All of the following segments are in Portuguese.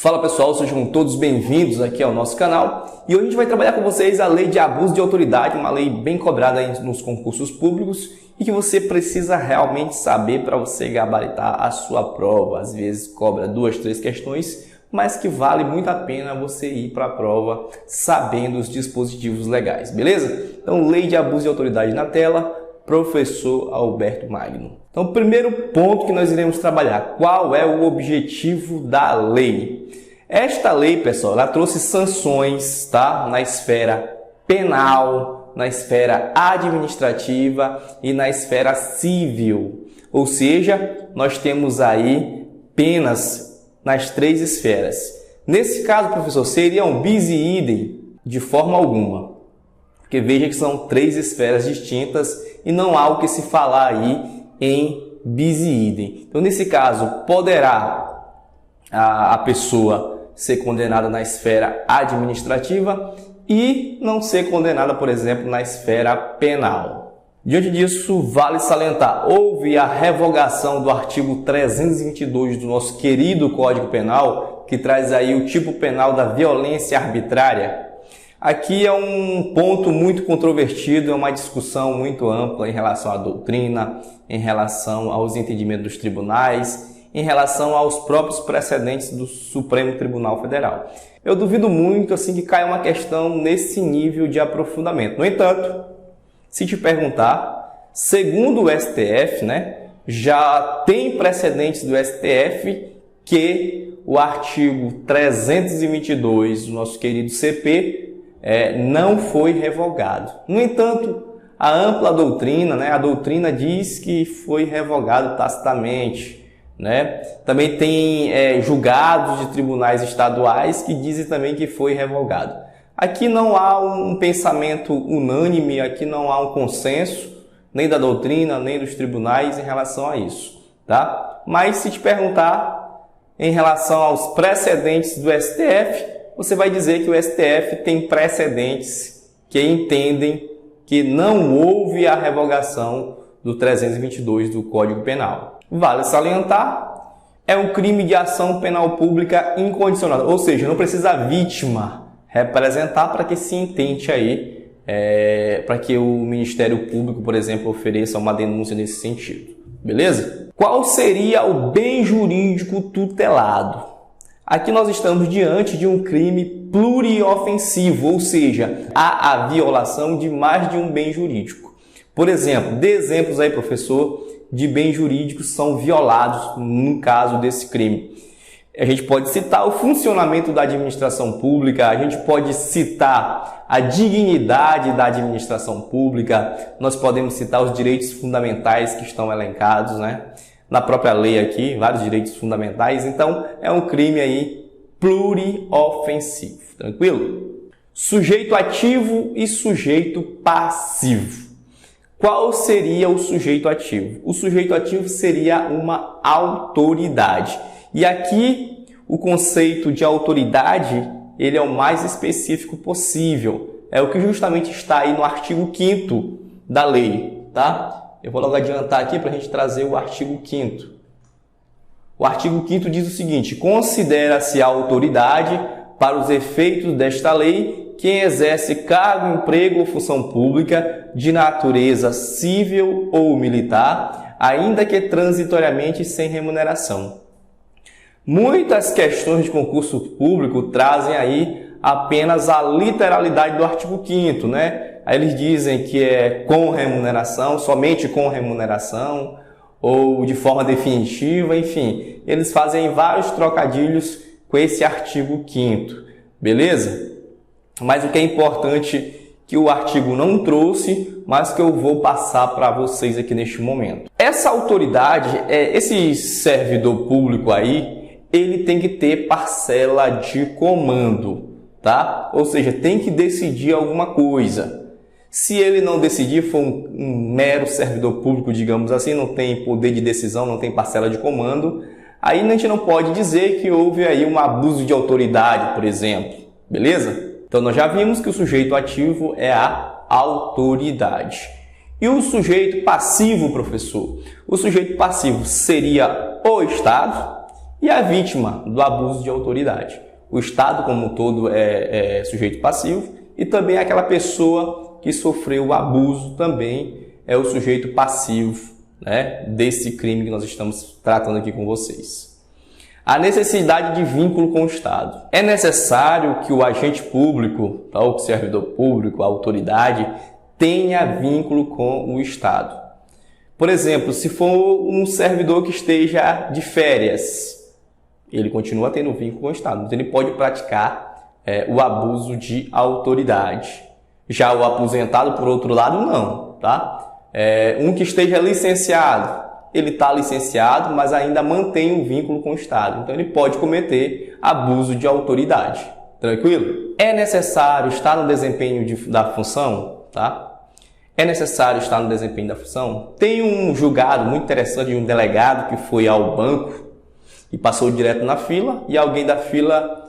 Fala pessoal, sejam todos bem-vindos aqui ao nosso canal e hoje a gente vai trabalhar com vocês a lei de abuso de autoridade, uma lei bem cobrada aí nos concursos públicos e que você precisa realmente saber para você gabaritar a sua prova. Às vezes cobra 2, 3 questões, mas que vale muito a pena você ir para a prova sabendo os dispositivos legais, beleza? Então, lei de abuso de autoridade na tela, professor Alberto Magno. Então, o primeiro ponto que nós iremos trabalhar, qual é o objetivo da lei? Esta lei, pessoal, ela trouxe sanções, tá? Na esfera penal, na esfera administrativa e na esfera civil. Ou seja, nós temos aí penas nas 3 esferas. Nesse caso, professor, seriam bis e idem? De forma alguma. Porque veja que são 3 esferas distintas e não há o que se falar aí em bis e idem. Então, nesse caso, poderá a pessoa ser condenada na esfera administrativa e não ser condenada, por exemplo, na esfera penal. Diante disso, vale salientar, houve a revogação do artigo 322 do nosso querido Código Penal, que traz aí o tipo penal da violência arbitrária. Aqui é um ponto muito controvertido, é uma discussão muito ampla em relação à doutrina, em relação aos entendimentos dos tribunais, em relação aos próprios precedentes do Supremo Tribunal Federal. Eu duvido muito assim que caia uma questão nesse nível de aprofundamento. No entanto, se te perguntar, segundo o STF, já tem precedentes do STF que o artigo 322 do nosso querido CP não foi revogado. No entanto, a ampla doutrina, a doutrina diz que foi revogado tacitamente. Também tem julgados de tribunais estaduais que dizem também que foi revogado. Aqui não há um pensamento unânime, aqui não há um consenso, nem da doutrina, nem dos tribunais em relação a isso. Tá? Mas se te perguntar em relação aos precedentes do STF, você vai dizer que o STF tem precedentes que entendem que não houve a revogação do 322 do Código Penal. Vale salientar, é um crime de ação penal pública incondicionada, ou seja, não precisa a vítima representar para que se intente aí, para que o Ministério Público, por exemplo, ofereça uma denúncia nesse sentido. Beleza? Qual seria o bem jurídico tutelado? Aqui nós estamos diante de um crime pluriofensivo, ou seja, há a violação de mais de um bem jurídico. Por exemplo, dê exemplos aí, professor, de bens jurídicos são violados no caso desse crime. A gente pode citar o funcionamento da administração pública, a gente pode citar a dignidade da administração pública, nós podemos citar os direitos fundamentais que estão elencados, na própria lei aqui, vários direitos fundamentais. Então, é um crime aí pluriofensivo, tranquilo? Sujeito ativo e sujeito passivo. Qual seria o sujeito ativo? O sujeito ativo seria uma autoridade. E aqui, o conceito de autoridade, ele é o mais específico possível. É o que justamente está aí no artigo 5º da lei, tá? Eu vou logo adiantar aqui para a gente trazer o artigo 5º. O artigo 5º diz o seguinte: considera-se a autoridade, para os efeitos desta lei, quem exerce cargo, emprego ou função pública de natureza civil ou militar, ainda que transitoriamente sem remuneração. Muitas questões de concurso público trazem aí apenas a literalidade do artigo 5º, Aí eles dizem que é com remuneração, somente com remuneração, ou de forma definitiva, enfim. Eles fazem vários trocadilhos com esse artigo 5º, beleza? Mas o que é importante que o artigo não trouxe, mas que eu vou passar para vocês aqui neste momento. Essa autoridade, esse servidor público aí, ele tem que ter parcela de comando, tá? Ou seja, tem que decidir alguma coisa. Se ele não decidir, for um mero servidor público, digamos assim, não tem poder de decisão, não tem parcela de comando, aí a gente não pode dizer que houve aí um abuso de autoridade, por exemplo, beleza? Então nós já vimos que o sujeito ativo é a autoridade. E o sujeito passivo, professor? O sujeito passivo seria o Estado e a vítima do abuso de autoridade. O Estado como um todo é sujeito passivo e também aquela pessoa que sofreu o abuso também é o sujeito passivo, né, desse crime que nós estamos tratando aqui com vocês. A necessidade de vínculo com o Estado. É necessário que o agente público, o servidor público, a autoridade, tenha vínculo com o Estado. Por exemplo, se for um servidor que esteja de férias, ele continua tendo vínculo com o Estado, mas ele pode praticar o abuso de autoridade. Já o aposentado, por outro lado, não, tá? Um que esteja licenciado, ele está licenciado, mas ainda mantém um vínculo com o Estado. Então, ele pode cometer abuso de autoridade. Tranquilo? É necessário estar no desempenho da função, tá? É necessário estar no desempenho da função? Tem um julgado muito interessante de um delegado que foi ao banco e passou direto na fila, e alguém da fila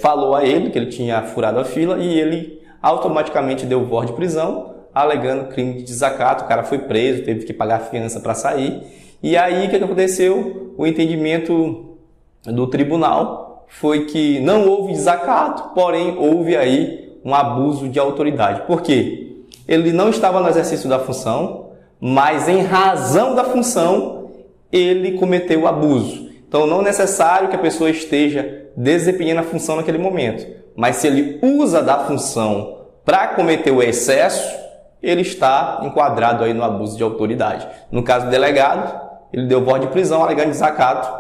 falou a ele que ele tinha furado a fila e ele automaticamente deu voz de prisão, alegando crime de desacato. O cara foi preso, teve que pagar fiança para sair. E aí, o que aconteceu? O entendimento do tribunal foi que não houve desacato, porém houve aí um abuso de autoridade. Por quê? Ele não estava no exercício da função, mas em razão da função, ele cometeu o abuso. Então, não é necessário que a pessoa esteja desempenhando a função naquele momento, mas se ele usa da função para cometer o excesso, ele está enquadrado aí no abuso de autoridade. No caso do delegado, ele deu voz de prisão alegando desacato,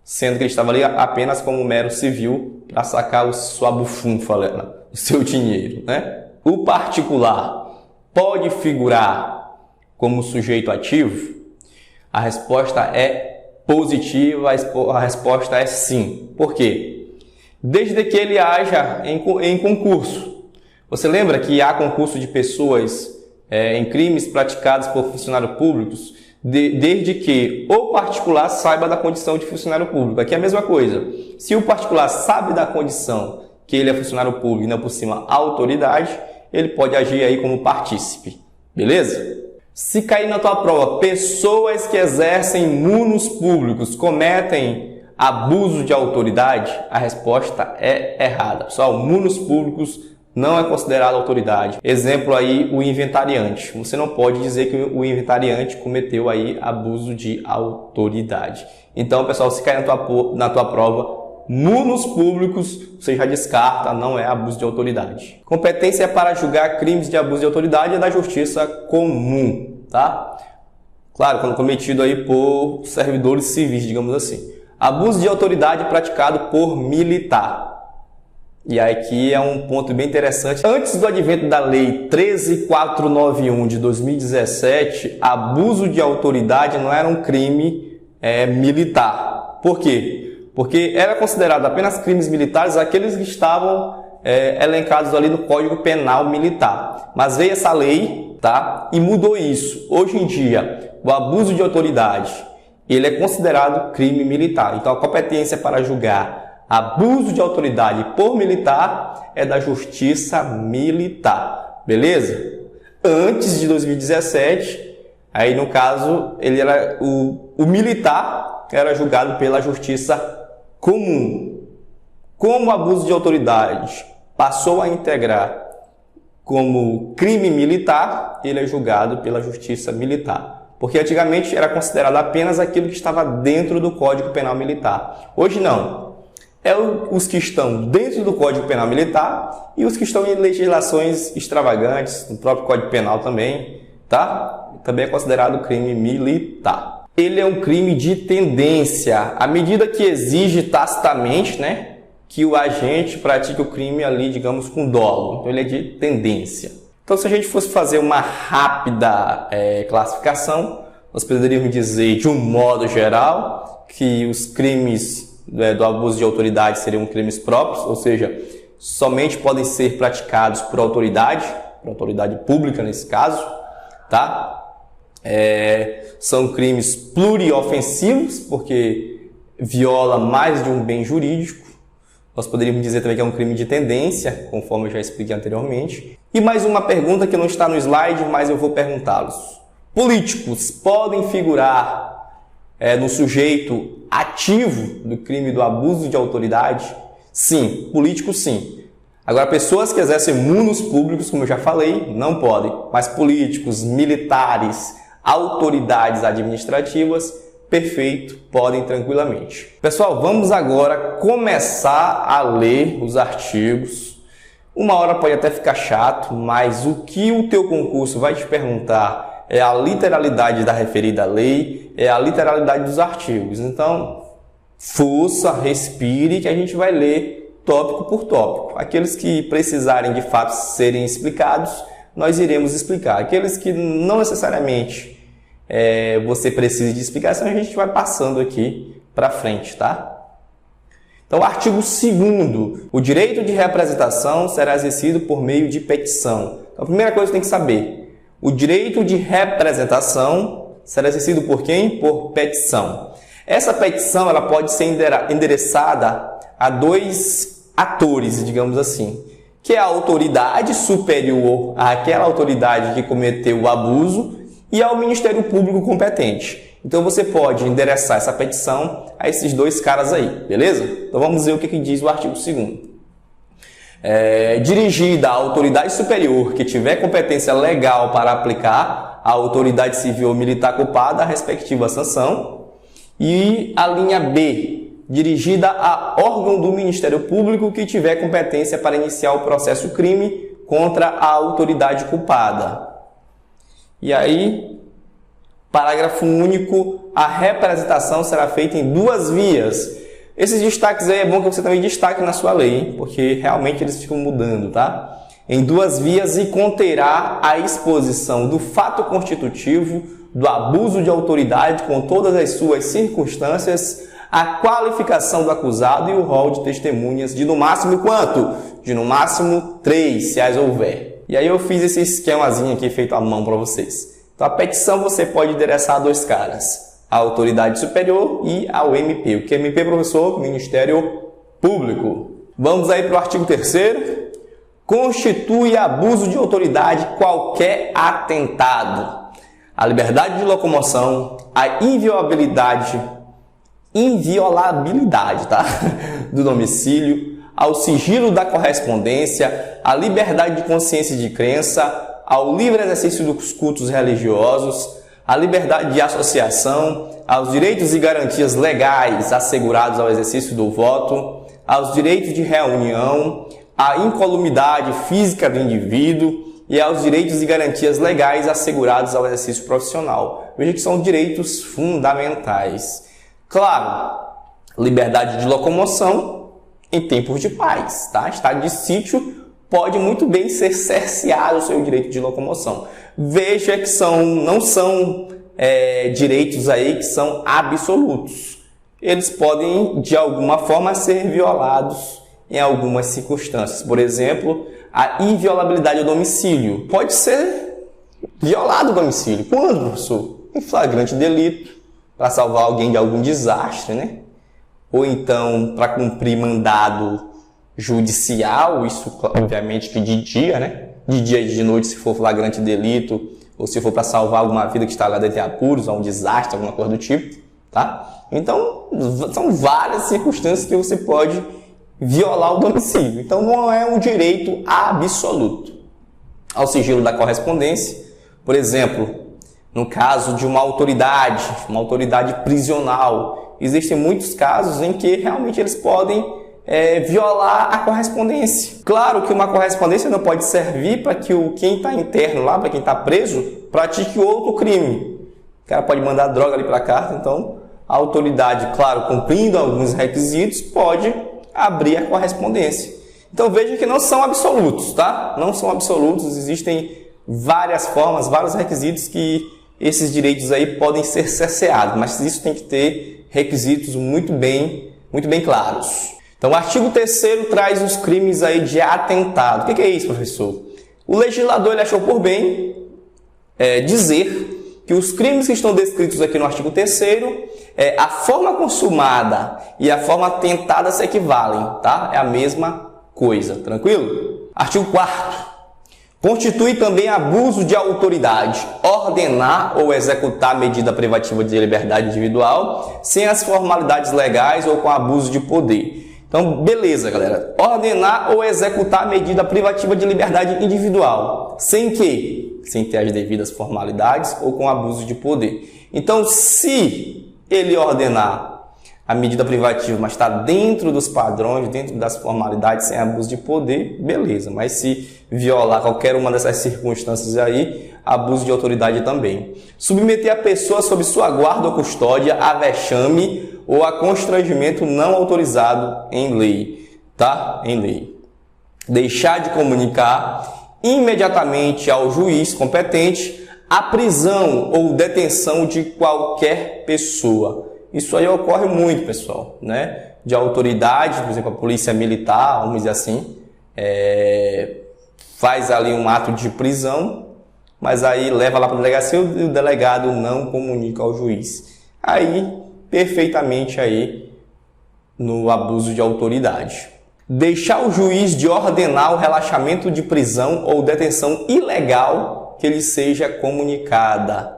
sendo que ele estava ali apenas como um mero civil para sacar sua bufunfa, o seu dinheiro, né? O particular pode figurar como sujeito ativo? A resposta é positiva, a resposta é sim. Por quê? Desde que ele haja em concurso. Você lembra que há concurso de pessoas em crimes praticados por funcionários públicos, desde que o particular saiba da condição de funcionário público. Aqui é a mesma coisa. Se o particular sabe da condição que ele é funcionário público e não por cima autoridade, ele pode agir aí como partícipe. Beleza? Se cair na tua prova, pessoas que exercem munos públicos cometem abuso de autoridade, a resposta é errada. Pessoal, munos públicos não é considerado autoridade. Exemplo aí, o inventariante. Você não pode dizer que o inventariante cometeu aí abuso de autoridade. Então, pessoal, se cair na tua prova, munos públicos, você já descarta, não é abuso de autoridade. Competência para julgar crimes de abuso de autoridade é da justiça comum, tá? Claro, quando cometido aí por servidores civis, digamos assim. Abuso de autoridade praticado por militar. E aqui é um ponto bem interessante. Antes do advento da Lei 13.491 de 2017, abuso de autoridade não era um crime militar. Por quê? Porque era considerado apenas crimes militares aqueles que estavam elencados ali no Código Penal Militar. Mas veio essa lei, tá? E mudou isso. Hoje em dia, o abuso de autoridade, ele é considerado crime militar. Então, a competência para julgar abuso de autoridade por militar é da Justiça Militar. Beleza? Antes de 2017, aí no caso, ele era o militar era julgado pela Justiça Comum. Como o abuso de autoridade passou a integrar como crime militar, ele é julgado pela Justiça Militar. Porque antigamente era considerado apenas aquilo que estava dentro do Código Penal Militar. Hoje não. É os que estão dentro do Código Penal Militar e os que estão em legislações extravagantes, no próprio Código Penal também, tá? Também é considerado crime militar. Ele é um crime de tendência, à medida que exige tacitamente, né, que o agente pratique o crime ali, digamos, com dolo. Então, ele é de tendência. Então, se a gente fosse fazer uma rápida classificação, nós poderíamos dizer, de um modo geral, que os crimes do abuso de autoridade seriam crimes próprios, ou seja, somente podem ser praticados por autoridade pública nesse caso, tá? São crimes pluriofensivos, porque viola mais de um bem jurídico. Nós poderíamos dizer também que é um crime de tendência, conforme eu já expliquei anteriormente. E mais uma pergunta que não está no slide, mas eu vou perguntá-los. Políticos podem figurar no sujeito ativo do crime do abuso de autoridade? Sim. Político, sim. Agora, pessoas que exercem mundos públicos, como eu já falei, não podem. Mas políticos, militares, autoridades administrativas, perfeito, podem tranquilamente. Pessoal, vamos agora começar a ler os artigos. Uma hora pode até ficar chato, mas o que o teu concurso vai te perguntar é a literalidade da referida lei, é a literalidade dos artigos. Então, força, respire, que a gente vai ler tópico por tópico. Aqueles que precisarem de fato serem explicados, nós iremos explicar. Aqueles que não necessariamente você precisa de explicação, a gente vai passando aqui para frente, tá? Então, artigo 2º, o direito de representação será exercido por meio de petição. Então, a primeira coisa que você tem que saber, o direito de representação será exercido por quem? Por petição. Essa petição ela pode ser endereçada a dois atores, digamos assim, que é a autoridade superior àquela autoridade que cometeu o abuso e ao Ministério Público competente. Então você pode endereçar essa petição a esses dois caras aí, beleza? Então vamos ver o que diz o artigo 2º. Dirigida à autoridade superior que tiver competência legal para aplicar à autoridade civil ou militar culpada a respectiva sanção. E a linha B, dirigida a órgão do Ministério Público que tiver competência para iniciar o processo crime contra a autoridade culpada. E aí, parágrafo único, a representação será feita em 2 vias. Esses destaques aí é bom que você também destaque na sua lei, hein? Porque realmente eles ficam mudando, tá? Em 2 vias e conterá a exposição do fato constitutivo do abuso de autoridade com todas as suas circunstâncias, a qualificação do acusado e o rol de testemunhas de no máximo quanto? De no máximo 3, se as houver. E aí eu fiz esse esquemazinho aqui feito à mão para vocês. Então a petição você pode endereçar a 2 caras, a autoridade superior e ao MP. O que é MP, professor? Ministério Público. Vamos aí para o artigo 3º. Constitui abuso de autoridade qualquer atentado à liberdade de locomoção, à inviolabilidade, tá? do domicílio, ao sigilo da correspondência, à liberdade de consciência e de crença, ao livre exercício dos cultos religiosos, à liberdade de associação, aos direitos e garantias legais assegurados ao exercício do voto, aos direitos de reunião, à incolumidade física do indivíduo e aos direitos e garantias legais assegurados ao exercício profissional. Veja que são direitos fundamentais. Claro, liberdade de locomoção em tempos de paz, tá? Estado de sítio pode muito bem ser cerceado o seu direito de locomoção. Veja que não são direitos aí que são absolutos. Eles podem, de alguma forma, ser violados em algumas circunstâncias. Por exemplo, a inviolabilidade do domicílio. Pode ser violado o domicílio. Quando, professor? Em flagrante delito, para salvar alguém de algum desastre, né? Ou então para cumprir mandado judicial, isso obviamente que de dia, né? De dia e de noite se for flagrante delito, ou se for para salvar alguma vida que está lá dentro de apuros, ou um desastre, alguma coisa do tipo, tá? Então, são várias circunstâncias que você pode violar o domicílio. Então, não é um direito absoluto. Ao sigilo da correspondência, por exemplo, no caso de uma autoridade prisional, existem muitos casos em que realmente eles podem violar a correspondência. Claro que uma correspondência não pode servir para que quem está interno lá, para quem está preso, pratique outro crime. O cara pode mandar droga ali para cá, então a autoridade, claro, cumprindo alguns requisitos, pode abrir a correspondência. Então veja que não são absolutos, tá? Não são absolutos, existem várias formas, vários requisitos que esses direitos aí podem ser cerceados, mas isso tem que ter requisitos muito bem claros. Então o artigo 3º traz os crimes aí de atentado. O que é isso, professor? O legislador ele achou por bem dizer que os crimes que estão descritos aqui no artigo 3º, a forma consumada e a forma tentada se equivalem, tá? É a mesma coisa, tranquilo? Artigo 4º. Constitui também abuso de autoridade ordenar ou executar medida privativa de liberdade individual sem as formalidades legais ou com abuso de poder. Então, beleza, galera. Ordenar ou executar medida privativa de liberdade individual. Sem quê? Sem ter as devidas formalidades ou com abuso de poder. Então, se ele ordenar a medida privativa, mas está dentro dos padrões, dentro das formalidades, sem abuso de poder, beleza. Mas se violar qualquer uma dessas circunstâncias aí, abuso de autoridade também. Submeter a pessoa sob sua guarda ou custódia a vexame ou a constrangimento não autorizado em lei, tá? Em lei. Deixar de comunicar imediatamente ao juiz competente a prisão ou detenção de qualquer pessoa. Isso aí ocorre muito, pessoal, né? De autoridade, por exemplo, a polícia militar, vamos dizer assim, faz ali um ato de prisão, mas aí leva lá para a delegacia e o delegado não comunica ao juiz. Aí, perfeitamente aí no abuso de autoridade. Deixar o juiz de ordenar o relaxamento de prisão ou detenção ilegal que lhe seja comunicada.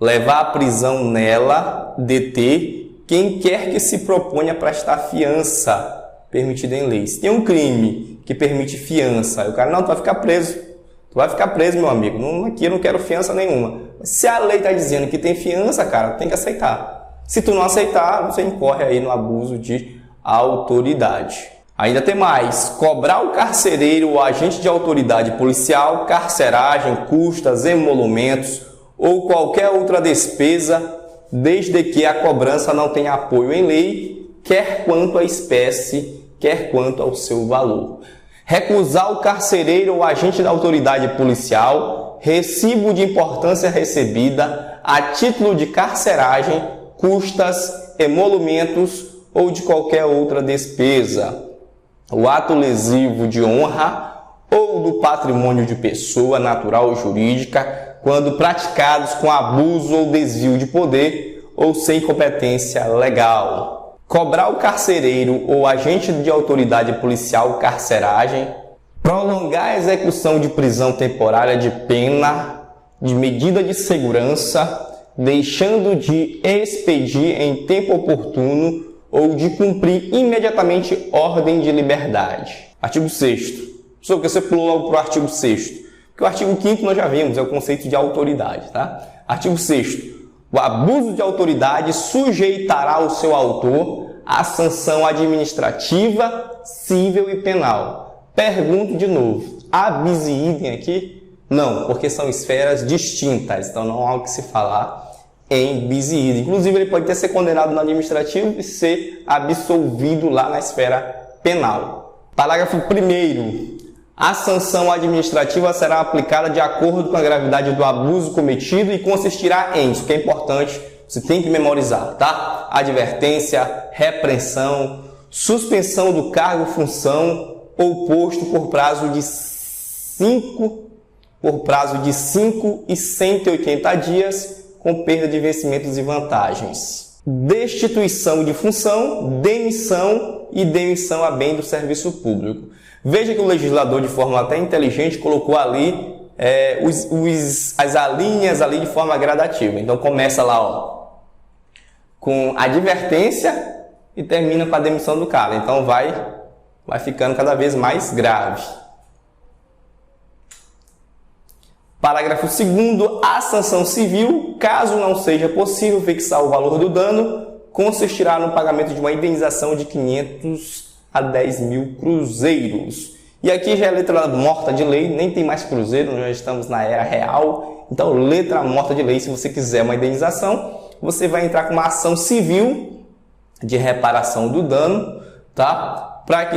Levar à prisão nela, deter quem quer que se proponha a prestar fiança permitida em lei. Se tem um crime que permite fiança, o cara, não, tu vai ficar preso. Tu vai ficar preso, meu amigo. Não, aqui eu não quero fiança nenhuma. Se a lei está dizendo que tem fiança, cara, tem que aceitar. Se tu não aceitar, você incorre aí no abuso de autoridade. Ainda tem mais. Cobrar o carcereiro ou agente de autoridade policial, carceragem, custas, emolumentos ou qualquer outra despesa, desde que a cobrança não tenha apoio em lei, quer quanto à espécie, quer quanto ao seu valor. Recusar o carcereiro ou agente da autoridade policial recibo de importância recebida a título de carceragem, custas, emolumentos ou de qualquer outra despesa. O ato lesivo de honra ou do patrimônio de pessoa natural ou jurídica, quando praticados com abuso ou desvio de poder ou sem competência legal. Cobrar o carcereiro ou agente de autoridade policial carceragem, prolongar a execução de prisão temporária de pena, de medida de segurança, deixando de expedir em tempo oportuno ou de cumprir imediatamente ordem de liberdade. Artigo 6º. Só que você pulou logo para o artigo 6º. Porque o artigo 5º nós já vimos, é o conceito de autoridade, tá? Artigo 6º. O abuso de autoridade sujeitará o seu autor à sanção administrativa, cível e penal. Pergunto de novo, há bis e idem aqui? Não, porque são esferas distintas, então não há o que se falar em bis e idem. Inclusive, ele pode até ser condenado no administrativo e ser absolvido lá na esfera penal. Parágrafo 1º. A sanção administrativa será aplicada de acordo com a gravidade do abuso cometido e consistirá em, isso que é importante, você tem que memorizar, tá? Advertência, repreensão, suspensão do cargo, função ou posto por prazo de 5 e 180 dias, com perda de vencimentos e vantagens. Destituição de função, demissão e demissão a bem do serviço público. Veja que o legislador, de forma até inteligente, colocou ali as alíneas ali de forma gradativa. Então começa lá, ó, com advertência e termina com a demissão do cara. Então vai ficando cada vez mais grave. Parágrafo 2º. A sanção civil, caso não seja possível fixar o valor do dano, consistirá no pagamento de uma indenização de 500 a 10 mil cruzeiros. E aqui já é letra morta de lei, nem tem mais cruzeiro, nós já estamos na era real. Então, letra morta de lei, se você quiser uma indenização, você vai entrar com uma ação civil de reparação do dano, tá? Para que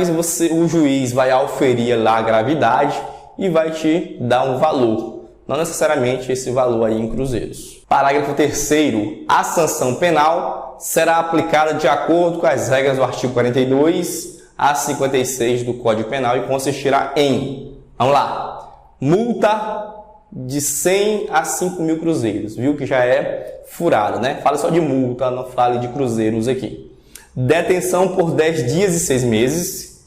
o juiz vai auferir lá a gravidade e vai te dar um valor. Não necessariamente esse valor aí em cruzeiros. Parágrafo 3º. A sanção penal será aplicada de acordo com as regras do artigo 42 a 56 do Código Penal e consistirá em, vamos lá, multa de 100 a 5 mil cruzeiros. Viu que já é furado, né? Fala só de multa, não fale de cruzeiros aqui. Detenção por 10 dias e 6 meses,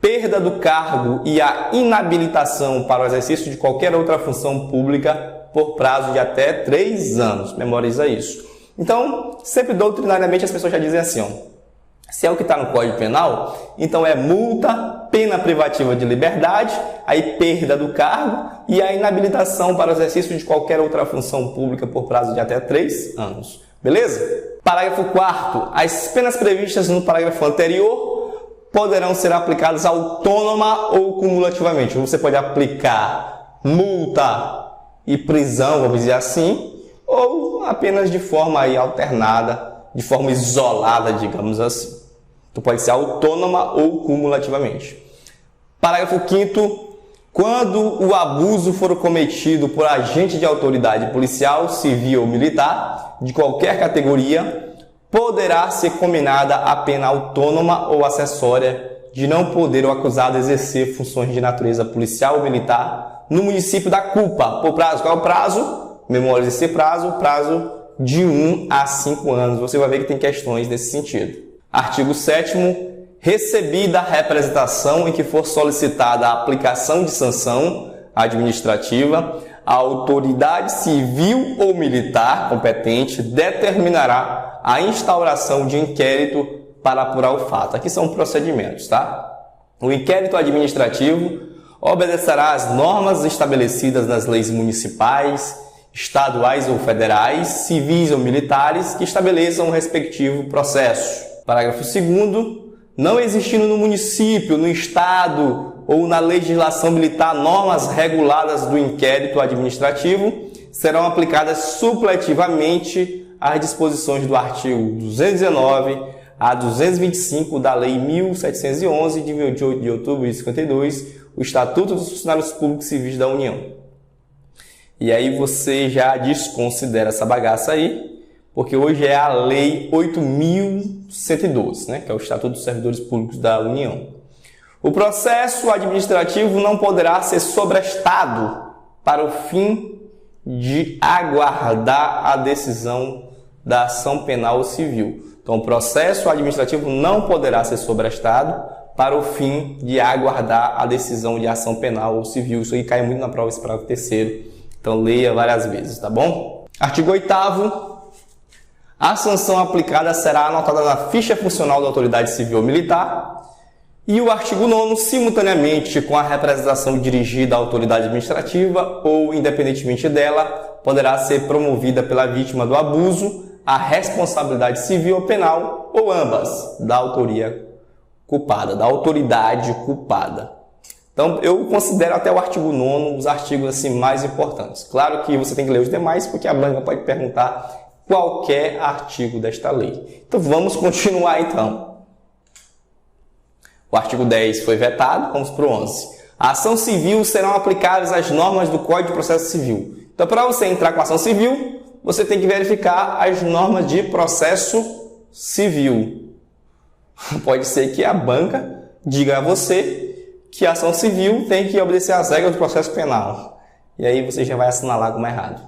perda do cargo e a inabilitação para o exercício de qualquer outra função pública por prazo de até 3 anos. Memoriza isso. Então, sempre doutrinariamente as pessoas já dizem assim, ó, se é o que está no Código Penal, então é multa, pena privativa de liberdade, aí perda do cargo e a inabilitação para o exercício de qualquer outra função pública por prazo de até 3 anos. Beleza? Parágrafo 4º. As penas previstas no parágrafo anterior poderão ser aplicadas autônoma ou cumulativamente. Você pode aplicar multa e prisão, vamos dizer assim, ou apenas de forma aí alternada, de forma isolada, digamos assim. Então pode ser autônoma ou cumulativamente. Parágrafo 5º. Quando o abuso for cometido por agente de autoridade policial, civil ou militar, de qualquer categoria, poderá ser combinada a pena autônoma ou acessória de não poder o acusado exercer funções de natureza policial ou militar no município da culpa. Por prazo, qual é o prazo? Memória desse prazo, prazo de 1 a 5 anos. Você vai ver que tem questões nesse sentido. Artigo 7º. Recebida a representação em que for solicitada a aplicação de sanção administrativa, a autoridade civil ou militar competente determinará a instauração de inquérito para apurar o fato. Aqui são procedimentos, tá? O inquérito administrativo obedecerá às normas estabelecidas nas leis municipais, estaduais ou federais, civis ou militares que estabeleçam o respectivo processo. Parágrafo 2º. Não existindo no município, no estado ou na legislação militar normas reguladas do inquérito administrativo, serão aplicadas supletivamente as disposições do artigo 219 a 225 da Lei 1711, de 28 de outubro de 52, o Estatuto dos Funcionários Públicos Civis da União. E aí você já desconsidera essa bagaça aí, porque hoje é a Lei 8.112, né, que é o Estatuto dos Servidores Públicos da União. O processo administrativo não poderá ser sobrestado para o fim de aguardar a decisão da ação penal ou civil. Então, o processo administrativo não poderá ser sobrestado para o fim de aguardar a decisão de ação penal ou civil. Isso aí cai muito na prova, esse parágrafo 3º. Então, leia várias vezes, tá bom? Artigo 8º. A sanção aplicada será anotada na ficha funcional da autoridade civil ou militar. E o artigo 9º, simultaneamente com a representação dirigida à autoridade administrativa ou, independentemente dela, poderá ser promovida pela vítima do abuso a responsabilidade civil ou penal, ou ambas, da autoria culpada, da autoridade culpada. Então, eu considero até o artigo 9º os artigos assim, mais importantes. Claro que você tem que ler os demais, porque a banca pode perguntar qualquer artigo desta lei. Então vamos continuar então. O artigo 10 foi vetado, vamos para o 11. A ação civil serão aplicadas as normas do Código de Processo Civil. Então, para você entrar com a ação civil, você tem que verificar as normas de processo civil. Pode ser que a banca diga a você que a ação civil tem que obedecer às regras do processo penal. E aí você já vai assinalar como errado.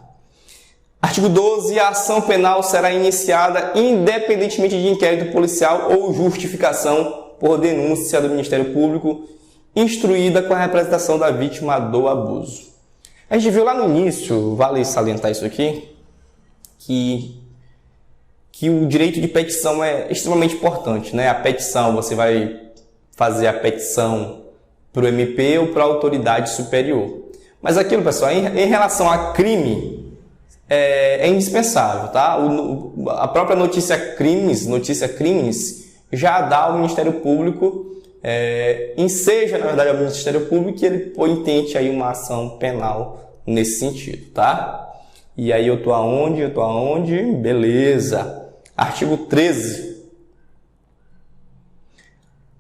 Artigo 12. A ação penal será iniciada independentemente de inquérito policial ou justificação por denúncia do Ministério Público, instruída com a representação da vítima do abuso. A gente viu lá no início, vale salientar isso aqui, que o direito de petição é extremamente importante, né? A petição, você vai fazer a petição para o MP ou para a autoridade superior. Mas aquilo, pessoal, em relação a crime, é indispensável, tá? A própria notícia crimes, já dá ao Ministério Público, enseja, na verdade, ao Ministério Público que ele intente aí uma ação penal nesse sentido, tá? E aí eu tô aonde? Beleza. Artigo 13.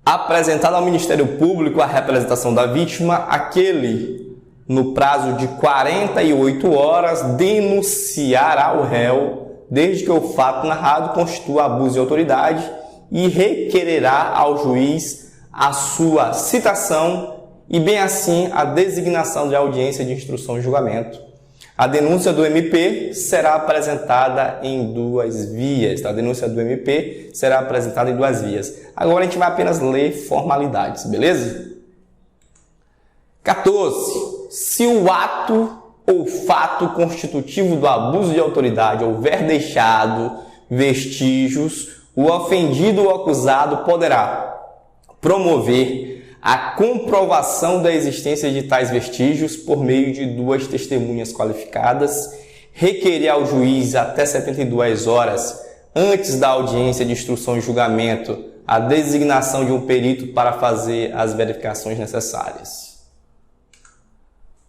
Apresentada ao Ministério Público a representação da vítima, aquele, no prazo de 48 horas, denunciará o réu, desde que o fato narrado constitua abuso de autoridade, e requererá ao juiz a sua citação e, bem assim, a designação de audiência de instrução e julgamento, A denúncia do MP será apresentada em 2 vias. Então, a denúncia do MP será apresentada em 2 vias. Agora a gente vai apenas ler formalidades, beleza? 14. Se o ato ou fato constitutivo do abuso de autoridade houver deixado vestígios, o ofendido ou acusado poderá promover a comprovação da existência de tais vestígios por meio de 2 testemunhas qualificadas, requerer ao juiz até 72 horas antes da audiência de instrução e julgamento a designação de um perito para fazer as verificações necessárias.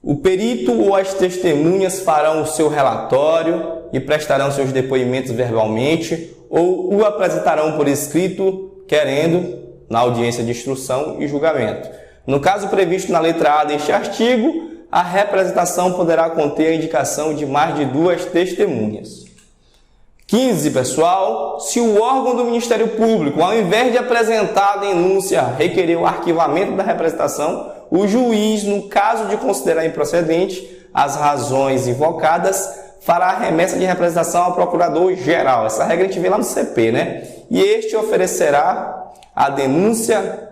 O perito ou as testemunhas farão o seu relatório e prestarão seus depoimentos verbalmente ou o apresentarão por escrito, querendo, na audiência de instrução e julgamento. No caso previsto na letra A deste artigo, a representação poderá conter a indicação de mais de 2 testemunhas. 15, pessoal, se o órgão do Ministério Público, ao invés de apresentar a denúncia, requerer o arquivamento da representação, o juiz, no caso de considerar improcedente as razões invocadas, fará a remessa de representação ao procurador-geral. Essa regra a gente vê lá no CP, né? E este oferecerá a denúncia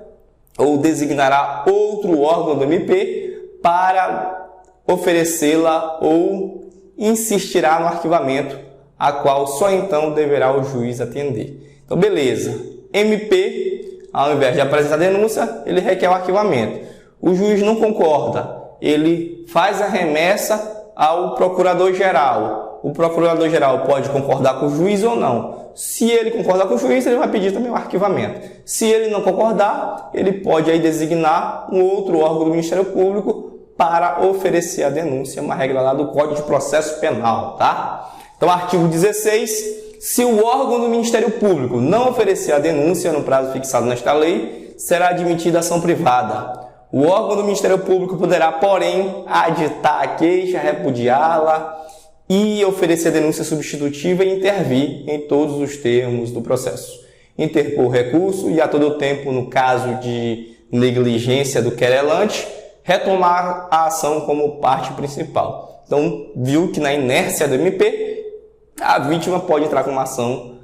ou designará outro órgão do MP para oferecê-la ou insistirá no arquivamento, a qual só então deverá o juiz atender. Então, beleza. MP, ao invés de apresentar a denúncia, ele requer o arquivamento. O juiz não concorda, ele faz a remessa ao procurador-geral. O procurador-geral pode concordar com o juiz ou não. Se ele concordar com o juiz, ele vai pedir também o arquivamento. Se ele não concordar, ele pode aí designar um outro órgão do Ministério Público para oferecer a denúncia, uma regra lá do Código de Processo Penal, tá? Então, artigo 16, se o órgão do Ministério Público não oferecer a denúncia no prazo fixado nesta lei, será admitida ação privada. O órgão do Ministério Público poderá, porém, aditar a queixa, repudiá-la e oferecer denúncia substitutiva e intervir em todos os termos do processo. Interpor recurso e, a todo tempo, no caso de negligência do querelante, retomar a ação como parte principal. Então, viu que na inércia do MP, a vítima pode entrar com uma ação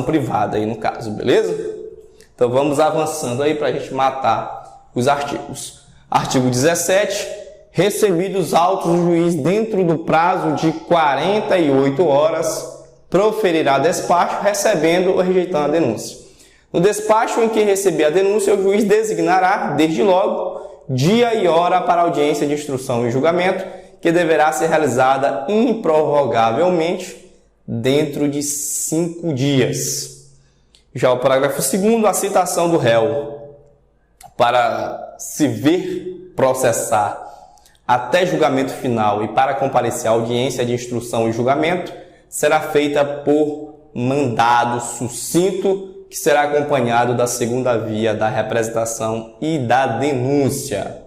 privada aí no caso, beleza? Então, vamos avançando aí para a gente matar os artigos. Artigo 17. Recebidos autos, o juiz, dentro do prazo de 48 horas, proferirá despacho, recebendo ou rejeitando a denúncia. No despacho em que receber a denúncia, o juiz designará, desde logo, dia e hora para audiência de instrução e julgamento, que deverá ser realizada improrrogavelmente dentro de 5 dias. Já o parágrafo 2º, a citação do réu para se ver processar até julgamento final e para comparecer à audiência de instrução e julgamento, será feita por mandado sucinto, que será acompanhado da segunda via da representação e da denúncia.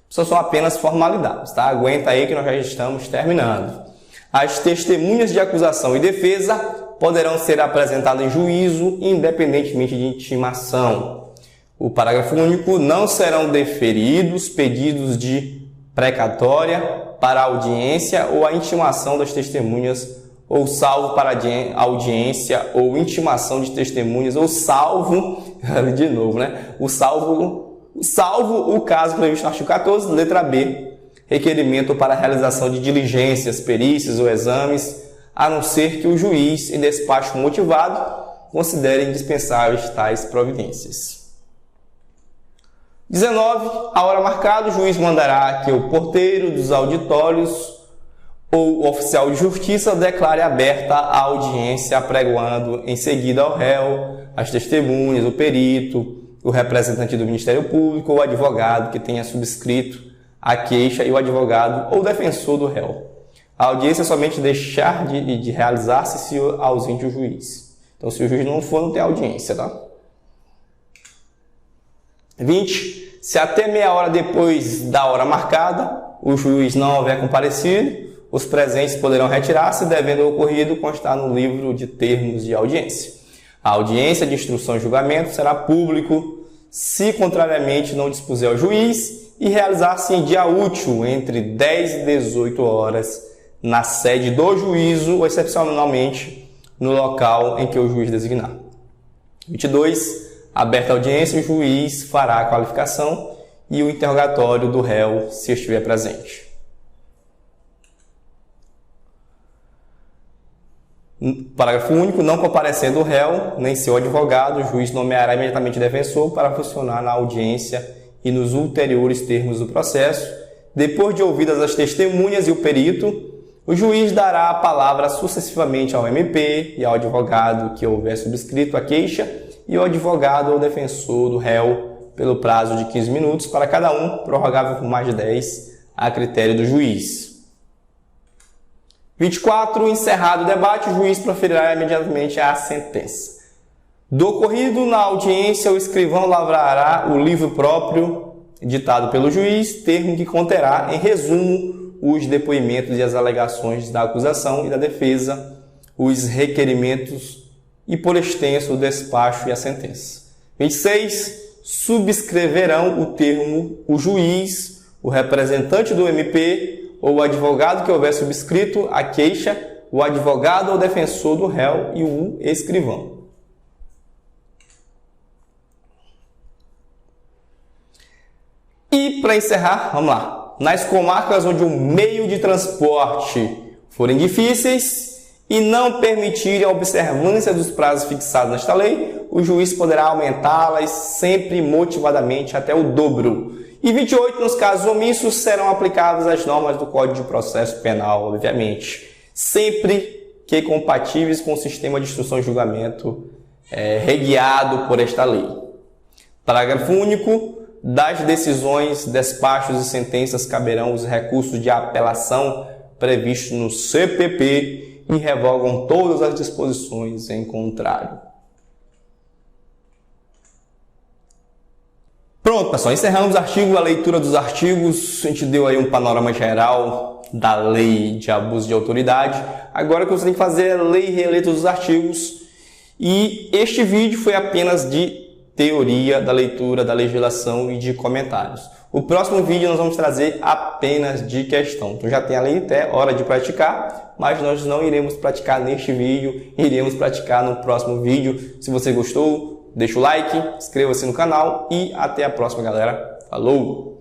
Isso são apenas formalidades, tá? Aguenta aí que nós já estamos terminando. As testemunhas de acusação e defesa poderão ser apresentadas em juízo, independentemente de intimação. O parágrafo único, não serão deferidos pedidos de precatória para audiência ou a intimação das testemunhas, ou salvo para audiência ou intimação de testemunhas, ou salvo, de novo, né? Salvo o caso previsto no artigo 14, letra B, requerimento para a realização de diligências, perícias ou exames, a não ser que o juiz, em despacho motivado, considere indispensáveis tais providências. 19. A hora marcada, o juiz mandará que o porteiro dos auditórios ou o oficial de justiça declare aberta a audiência, apregoando em seguida ao réu, as testemunhas, o perito, o representante do Ministério Público ou o advogado que tenha subscrito a queixa e o advogado ou defensor do réu. A audiência somente deixar de realizar-se se ausente o juiz. Então, se o juiz não for, não tem audiência, tá? 20. Se até meia hora depois da hora marcada o juiz não houver comparecido, os presentes poderão retirar-se, devendo o ocorrido constar no livro de termos de audiência. A audiência de instrução e julgamento será público, se contrariamente não dispuser o juiz, e realizar-se em dia útil entre 10 e 18 horas na sede do juízo ou excepcionalmente no local em que o juiz designar. 22. Aberta a audiência, o juiz fará a qualificação e o interrogatório do réu se estiver presente. Parágrafo único. Não comparecendo o réu, nem seu advogado, o juiz nomeará imediatamente defensor para funcionar na audiência e nos ulteriores termos do processo. Depois de ouvidas as testemunhas e o perito, o juiz dará a palavra sucessivamente ao MP e ao advogado que houver subscrito a queixa e ao advogado ou defensor do réu pelo prazo de 15 minutos para cada um, prorrogável por mais de 10, a critério do juiz. 24. Encerrado o debate, o juiz proferirá imediatamente a sentença. Do ocorrido na audiência, o escrivão lavrará o livro próprio ditado pelo juiz, termo que conterá, em resumo, os depoimentos e as alegações da acusação e da defesa, os requerimentos e, por extenso, o despacho e a sentença. 26. Subscreverão o termo o juiz, o representante do MP ou o advogado que houver subscrito a queixa, o advogado ou defensor do réu e o escrivão. E, para encerrar, vamos lá. Nas comarcas onde o meio de transporte forem difíceis e não permitirem a observância dos prazos fixados nesta lei, o juiz poderá aumentá-las sempre motivadamente até o dobro. E 28, nos casos omissos, serão aplicáveis as normas do Código de Processo Penal, obviamente, sempre que compatíveis com o sistema de instrução e julgamento reguiado por esta lei. Parágrafo único. Das decisões, despachos e sentenças caberão os recursos de apelação previstos no CPP e revogam todas as disposições em contrário. Pronto, pessoal, encerramos o artigo, a leitura dos artigos. A gente deu aí um panorama geral da lei de abuso de autoridade. Agora o que você tem que fazer é ler e reler todos os artigos. E este vídeo foi apenas de teoria da leitura da legislação e de comentários. O próximo vídeo nós vamos trazer apenas de questão. Então já tem ali até hora de praticar, mas nós não iremos praticar neste vídeo, iremos praticar no próximo vídeo. Se você gostou, deixa o like, inscreva-se no canal e até a próxima, galera. Falou!